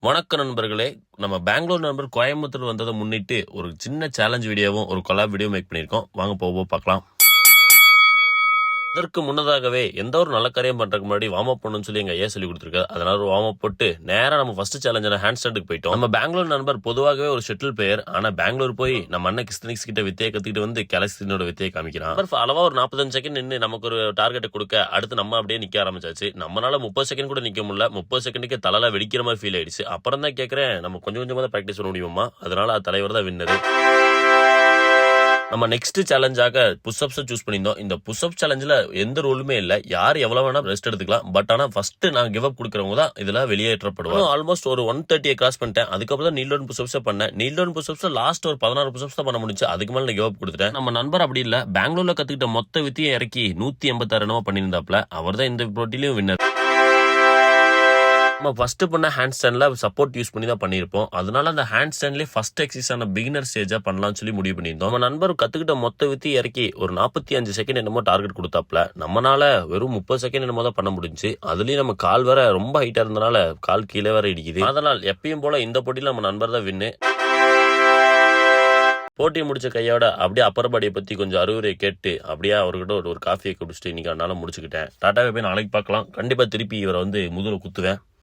வணக்கம் நண்பர்களே. நம்ம பெங்களூர் நண்பர் கோயம்புத்தூர் வந்ததை முன்னிட்டு ஒரு சின்ன சேலஞ்ச் வீடியோவும் ஒரு கொலாப் வீடியோ மேக் பண்ணியிருக்கோம். வாங்க போவோம் பார்க்கலாம். அதற்கு முன்னதாகவே எந்த ஒரு நல்ல காரியம் பண்றதுக்கு முன்னாடி வார்ம் அப் பண்ணணும்னு சொல்லி எங்க ஐயா சொல்லி கொடுத்துருக்காரு. அதனால ஒரு வார்ம் அப் போட்டு நேரா நம்ம ஃபர்ஸ்ட் சேலஞ்சான ஹேண்ட் ஸ்டாண்டுக்கு போயிட்டோம். நம்ம பெங்களூர் நண்பர் பொதுவாகவே ஒரு ஷட்டில் பிளேயர். ஆனா பெங்களூர் போய் நம்ம அண்ணன் கிறிஸ்தனிக்ஸ் கிட்ட வித்தையை கத்துக்கிட்டு வந்து கேலக்ஸினோட வித்தையை காமிக்கிறான். அளவா ஒரு 45 செகண்ட் நின்று நமக்கு ஒரு டார்கெட் கொடுக்க அடுத்து நம்ம அப்படியே நிக்க ஆரம்பிச்சாச்சு. நம்மளால 30 செகண்ட் கூட நிக்க முடியல. 30 செகண்டுக்கு தலை வெடிக்கிற மாதிரி ஃபீல் ஆயிடுச்சு. அப்புறம் தான் கேட்கறேன், நம்ம கொஞ்சம் கொஞ்சமா தான் பிராக்டிஸ் பண்ண முடியுமா? அதனால தலைவர் தான் வின்னரு. நம்ம நெக்ஸ்ட் சேலஞ்சாக புஷ்அப்ஸ் சூஸ் பண்ணியிருந்தோம். இந்த புஷ்அப் சேலஞ்சில் எந்த ரூலுமே இல்லை. யார் எவ்வளவு வேணா ரெஸ்ட் எடுத்துக்கலாம். பட் ஆனால் ஃபர்ஸ்ட் நான் கிவ் அப் கொடுக்குறவங்க தான் இதில் வெளியேற்றப்படுவோம். ஆல்மோஸ்ட் ஒரு 130 கிராஸ் பண்ணிட்டேன். அதுக்கப்புறம் தான் நீல் டவுன் புஷ்அப்ஸ் பண்ணேன். நீல் டவுன் புஷ்அப்ஸ் லாஸ்ட் ஒரு 16 புஷ்அப்ஸ் தான் பண்ண முடிஞ்சு. அதுக்கு மேலே நான் கிவ் அப் கொடுத்துட்டேன். நம்ம நண்பர் அப்படி இல்லை, பெங்களூர்ல கத்துக்கிட்ட மொத்த வித்தியை இறக்கி 186 என்னவோ பண்ணியிருந்தாப்ல. அவர் தான் இந்த போட்டியிலும் வின்னர். நம்ம ஃபர்ஸ்ட் பண்ண ஹேண்ட் ஸ்டாண்ட்ல சப்போர்ட் யூஸ் பண்ணி தான் பண்ணியிருப்போம். அதனால அந்த ஹேண்ட் ஸ்டாண்ட்லேயே ஃபர்ஸ்ட் எக்ஸசைஸான பிகினர் ஸ்டேஜா பண்ணலாம்னு சொல்லி முடிவு பண்ணியிருந்தோம். நம்ம நண்பர் கத்துக்கிட்ட மொத்த வித்தி இறக்கி ஒரு 45 செகண்ட் என்னமோ டார்கெட் கொடுத்தாப்ல. நம்மளால வெறும் 30 செகண்ட் என்னமோ தான் பண்ண முடிஞ்சு. அதுலயும் நம்ம கால் வேற ரொம்ப ஹைட்டா இருந்தனால கால் கீழே வேற இடிக்குது. அதனால் எப்பயும் போல இந்த போட்டியில நம்ம நண்பர் தான் வின்னு. போட்டி முடிச்ச கையோட அப்படியே அப்பர் பாடியை பத்தி கொஞ்சம் அறிவுரை கேட்டு அப்படியே அவர்கிட்ட ஒரு காஃபியை குடிச்சிட்டு இன்னைக்கு அதனால முடிச்சுக்கிட்டேன். டாட்டாவை போய் நாளைக்கு பார்க்கலாம். கண்டிப்பா திருப்பி இவரை வந்து முதுகுல குத்துவேன்.